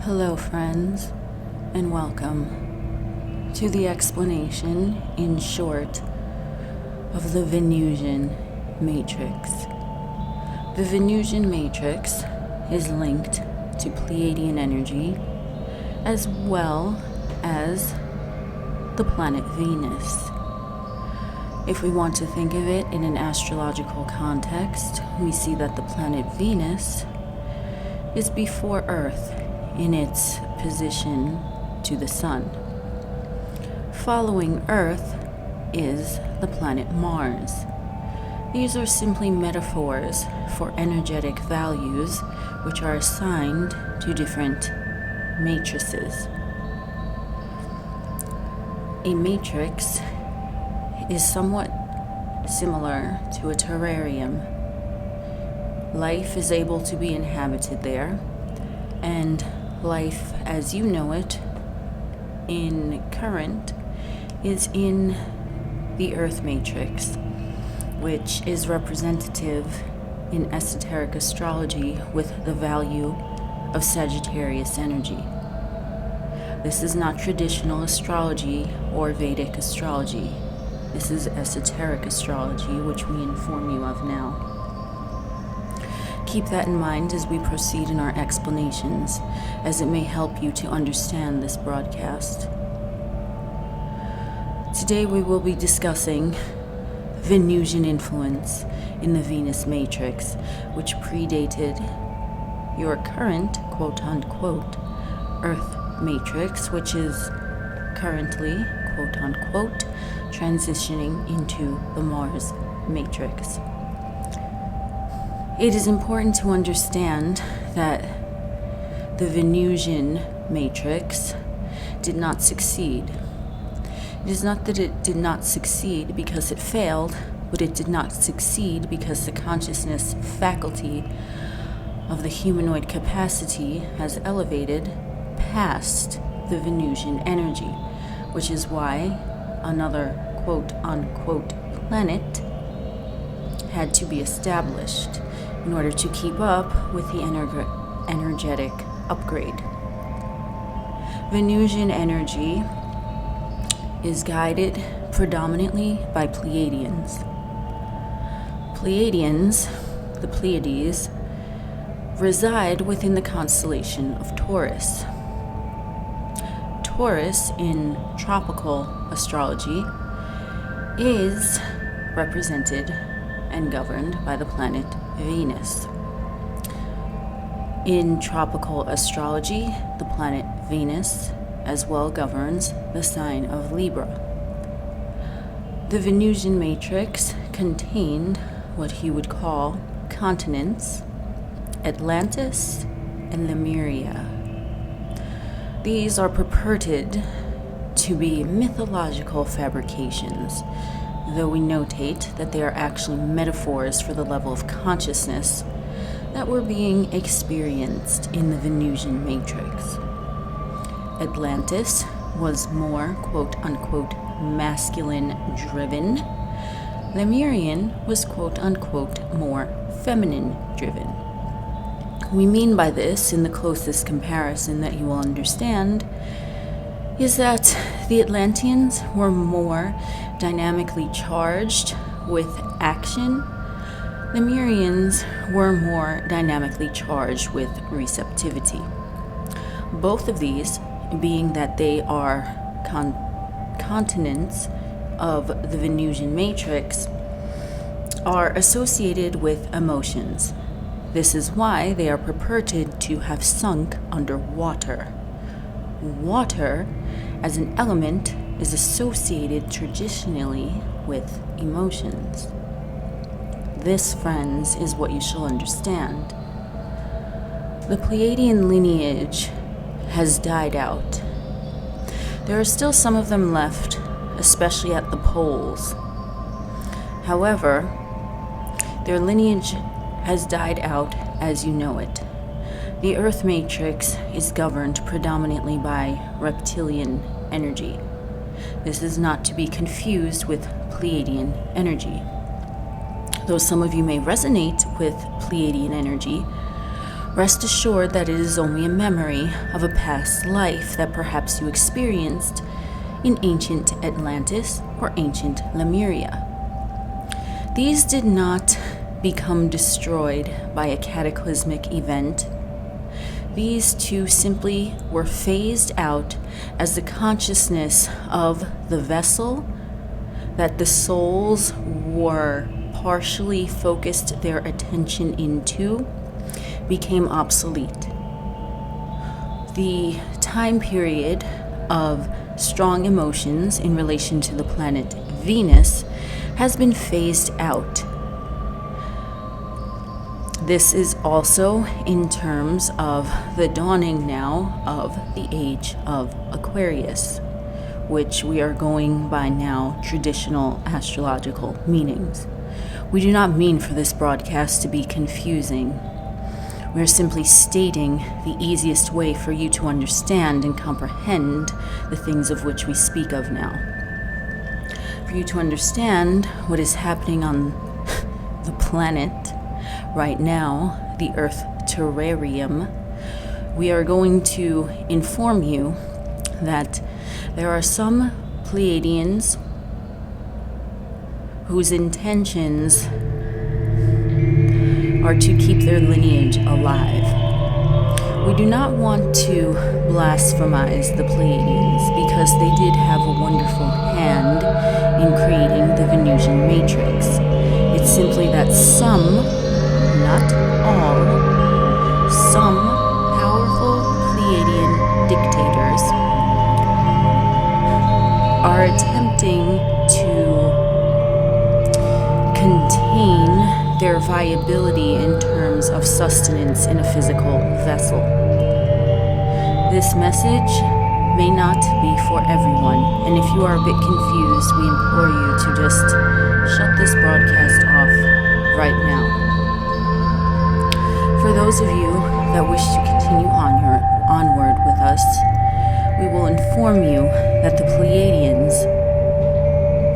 Hello, friends, and welcome to the explanation, in short, of the Venusian matrix. The Venusian matrix is linked to Pleiadian energy as well as the planet Venus. If we want to think of it in an astrological context, we see that the planet Venus is before Earth in its position to the Sun. Following Earth is the planet Mars. These are simply metaphors for energetic values which are assigned to different matrices. A matrix is somewhat similar to a terrarium. Life is able to be inhabited there, and life as you know it in current is in the Earth matrix, which is representative in esoteric astrology with the value of Sagittarius energy. This is not traditional astrology or Vedic astrology. This is esoteric astrology, which we inform you of now. Keep that in mind as we proceed in our explanations, as it may help you to understand this broadcast. Today we will be discussing Venusian influence in the Venus matrix, which predated your current quote-unquote Earth matrix, which is currently quote-unquote transitioning into the Mars matrix. It is important to understand that the Venusian matrix did not succeed. It is not that it did not succeed because it failed, but it did not succeed because the consciousness faculty of the humanoid capacity has elevated past the Venusian energy, which is why another quote-unquote planet had to be established in order to keep up with the energetic upgrade. Venusian energy is guided predominantly by Pleiadians. Pleiadians, the Pleiades, reside within the constellation of Taurus. Taurus in tropical astrology is represented and governed by the planet Venus. In tropical astrology, the planet Venus as well governs the sign of Libra. The Venusian matrix contained what he would call continents, Atlantis and Lemuria. These are purported to be mythological fabrications, though we notate that they are actually metaphors for the level of consciousness that were being experienced in the Venusian matrix. Atlantis was more quote-unquote masculine driven. Lemurian was quote-unquote more feminine driven. We mean by this, in the closest comparison that you will understand, is that the Atlanteans were more dynamically charged with action. Lemurians were more dynamically charged with receptivity. Both of these, being that they are continents of the Venusian matrix, are associated with emotions. This is why they are purported to have sunk under water. Water, as an element, is associated traditionally with emotions. This, friends, is what you shall understand. The Pleiadian lineage has died out. There are still some of them left, especially at the poles. However, their lineage has died out as you know it. The Earth matrix is governed predominantly by reptilian energy. This is not to be confused with Pleiadian energy. Though some of you may resonate with Pleiadian energy, Rest assured that it is only a memory of a past life that perhaps you experienced in ancient Atlantis or ancient Lemuria. These did not become destroyed by a cataclysmic event. These two simply were phased out as the consciousness of the vessel that the souls were partially focused their attention into became obsolete. The time period of strong emotions in relation to the planet Venus has been phased out. This is also in terms of the dawning now of the age of Aquarius, which we are going by now traditional astrological meanings. We do not mean for this broadcast to be confusing. We are simply stating the easiest way for you to understand and comprehend the things of which we speak of now. For you to understand what is happening on the planet right now, the Earth terrarium, we are going to inform you that there are some Pleiadians whose intentions are to keep their lineage alive. We do not want to blasphemize the Pleiadians because they did have a wonderful hand in creating the Venusian matrix. It's simply that some, not all, some powerful Pleiadian dictators are attempting to contain their viability in terms of sustenance in a physical vessel. This message may not be for everyone, and if you are a bit confused, we implore you to just shut this broadcast off right now. For those of you that wish to continue onward with us, we will inform you that the Pleiadians,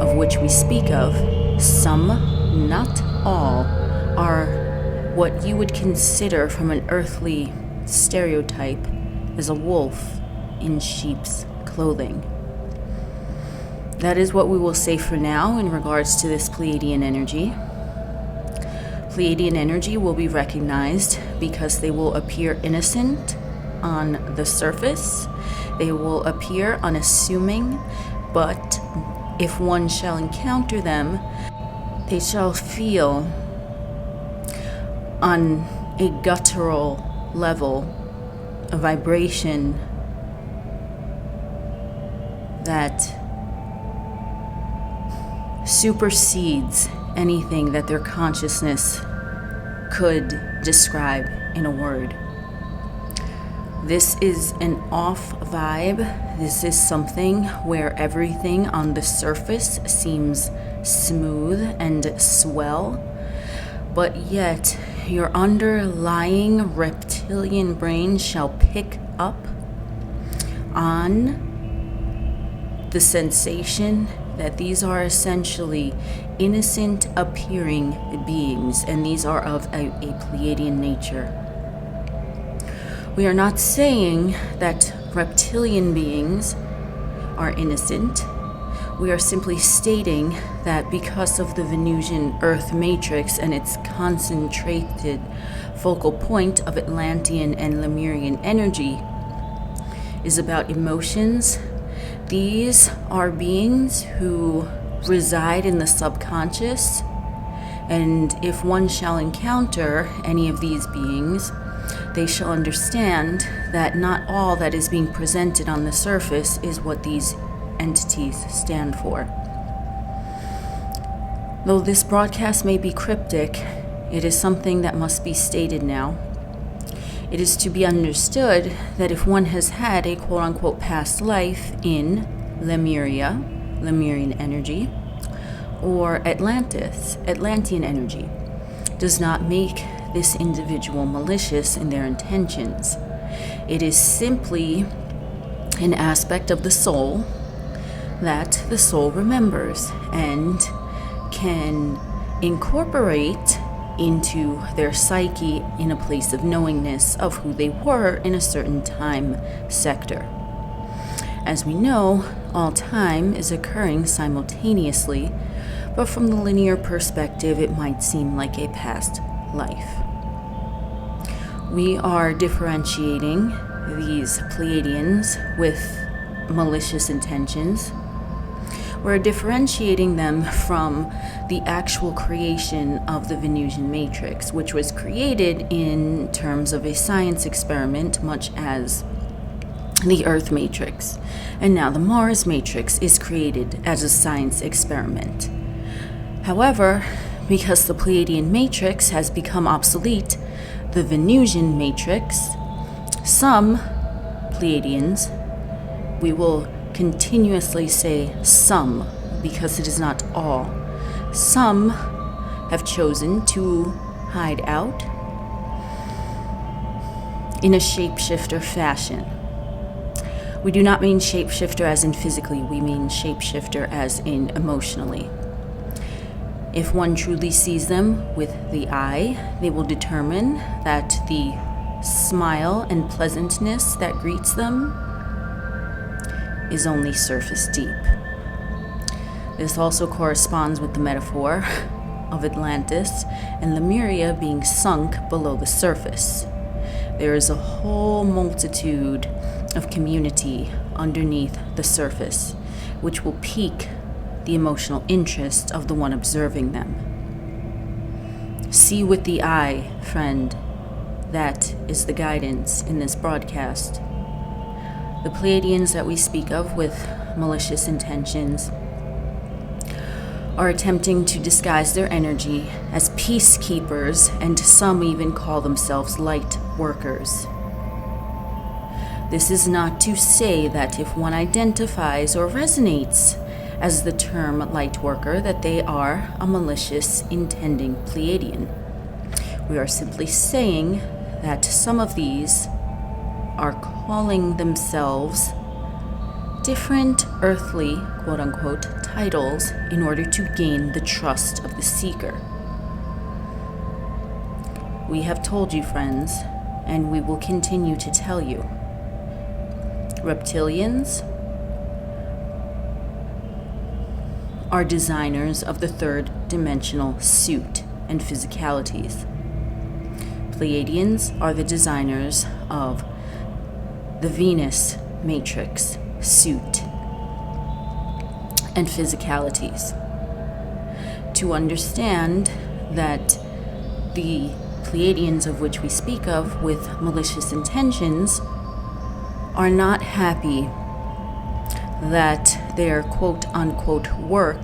of which we speak of, some, not all, are what you would consider from an earthly stereotype as a wolf in sheep's clothing. That is what we will say for now in regards to this Pleiadian energy. Pleiadian energy will be recognized because they will appear innocent on the surface. They will appear unassuming, but if one shall encounter them, they shall feel on a guttural level a vibration that supersedes anything that their consciousness could describe in a word. This is an off vibe. This is something where everything on the surface seems smooth and swell, but yet your underlying reptilian brain shall pick up on the sensation that these are essentially innocent appearing beings, and these are of a Pleiadian nature. We are not saying that reptilian beings are innocent. We are simply stating that because of the Venusian Earth matrix and its concentrated focal point of Atlantean and Lemurian energy is about emotions, these are beings who reside in the subconscious, and if one shall encounter any of these beings, they shall understand that not all that is being presented on the surface is what these entities stand for. Though this broadcast may be cryptic, it is something that must be stated now. It is to be understood that if one has had a quote-unquote past life in Lemuria, Lemurian energy, or Atlantis, Atlantean energy, does not make this individual malicious in their intentions. It is simply an aspect of the soul that the soul remembers and can incorporate into their psyche in a place of knowingness of who they were in a certain time sector. As we know, all time is occurring simultaneously, but from the linear perspective, it might seem like a past life. We are differentiating these Pleiadians with malicious intentions. We're differentiating them from the actual creation of the Venusian matrix, which was created in terms of a science experiment, much as the Earth matrix. And now the Mars matrix is created as a science experiment. However, because the Pleiadian matrix has become obsolete, the Venusian matrix, some Pleiadians, we will continuously say some, because it is not all. Some have chosen to hide out in a shapeshifter fashion. We do not mean shapeshifter as in physically, we mean shapeshifter as in emotionally. If one truly sees them with the eye, they will determine that the smile and pleasantness that greets them is only surface deep. This also corresponds with the metaphor of Atlantis and Lemuria being sunk below the surface. There is a whole multitude of community underneath the surface, which will pique the emotional interest of the one observing them. See with the eye, friend. That is the guidance in this broadcast. The Pleiadians that we speak of with malicious intentions are attempting to disguise their energy as peacekeepers, and some even call themselves light workers. This is not to say that if one identifies or resonates as the term light worker, that they are a malicious intending Pleiadian. We are simply saying that some of these are calling themselves different earthly, quote-unquote, titles in order to gain the trust of the seeker. We have told you, friends, and we will continue to tell you. Reptilians are designers of the third dimensional suit and physicalities. Pleiadians are the designers of the Venus matrix suit and physicalities. To understand that the Pleiadians of which we speak of with malicious intentions are not happy that their quote-unquote work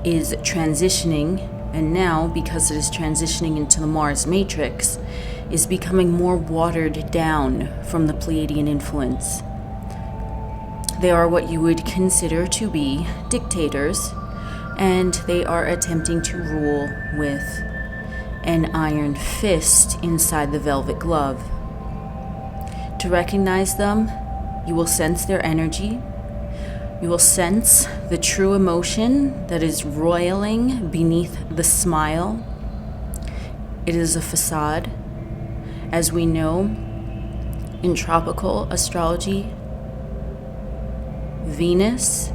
is transitioning, and now, because it is transitioning into the Mars matrix, is becoming more watered down from the Pleiadian influence. They are what you would consider to be dictators, and they are attempting to rule with an iron fist inside the velvet glove. To recognize them, you will sense their energy. You will sense the true emotion that is roiling beneath the smile. It is a facade. As we know, in tropical astrology, Venus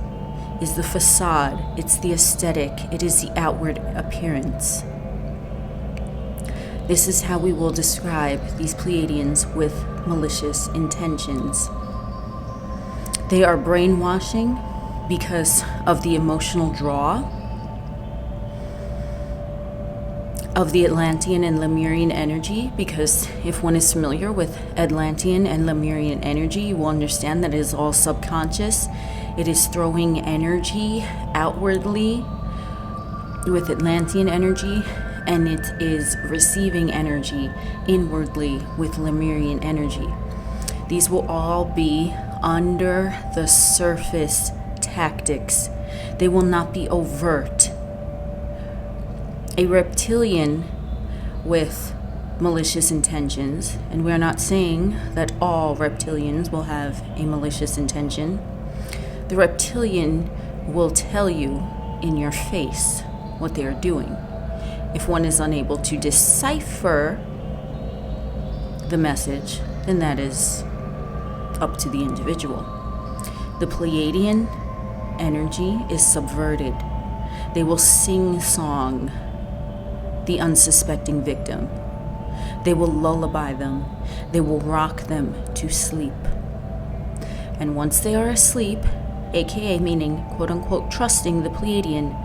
is the facade, it's the aesthetic, it is the outward appearance. This is how we will describe these Pleiadians with malicious intentions. They are brainwashing because of the emotional draw of the Atlantean and Lemurian energy, because if one is familiar with Atlantean and Lemurian energy, you will understand that it is all subconscious. It is throwing energy outwardly with Atlantean energy, and it is receiving energy inwardly with Lemurian energy. These will all be under the surface tactics. They will not be overt. A reptilian with malicious intentions, and we're not saying that all reptilians will have a malicious intention. The reptilian will tell you in your face what they are doing. If one is unable to decipher the message, then that is up to the individual. The Pleiadian energy is subverted. They will sing-song the unsuspecting victim. They will lullaby them. They will rock them to sleep. And once they are asleep, aka meaning quote-unquote trusting the Pleiadian,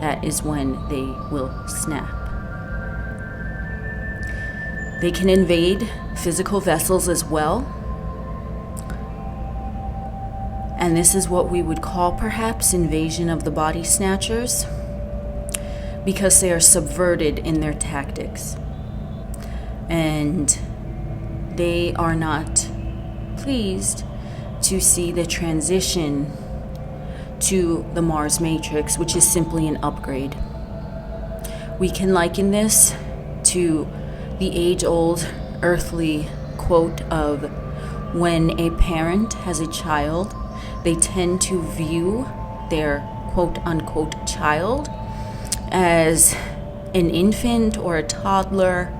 that is when they will snap. They can invade physical vessels as well. And this is what we would call perhaps invasion of the body snatchers, because they are subverted in their tactics. And they are not pleased to see the transition to the Mars Matrix, which is simply an upgrade. We can liken this to the age-old earthly quote of when a parent has a child, they tend to view their quote-unquote child as an infant or a toddler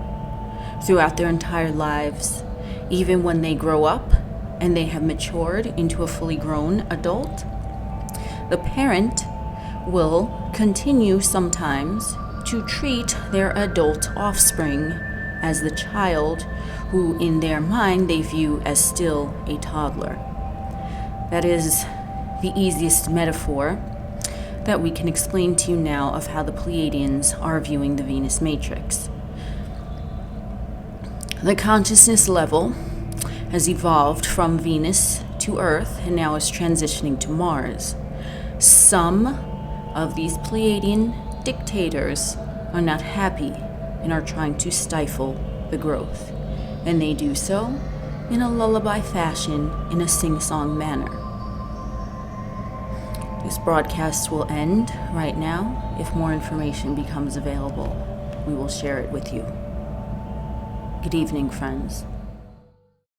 throughout their entire lives. Even when they grow up and they have matured into a fully grown adult, the parent will continue sometimes to treat their adult offspring as the child who in their mind they view as still a toddler. That is the easiest metaphor that we can explain to you now of how the Pleiadians are viewing the Venus Matrix. The consciousness level has evolved from Venus to Earth and now is transitioning to Mars. Some of these Pleiadian dictators are not happy and are trying to stifle the growth, and they do so in a lullaby fashion, in a sing-song manner. This broadcast will end right now. If more information becomes available, we will share it with you. Good evening, friends.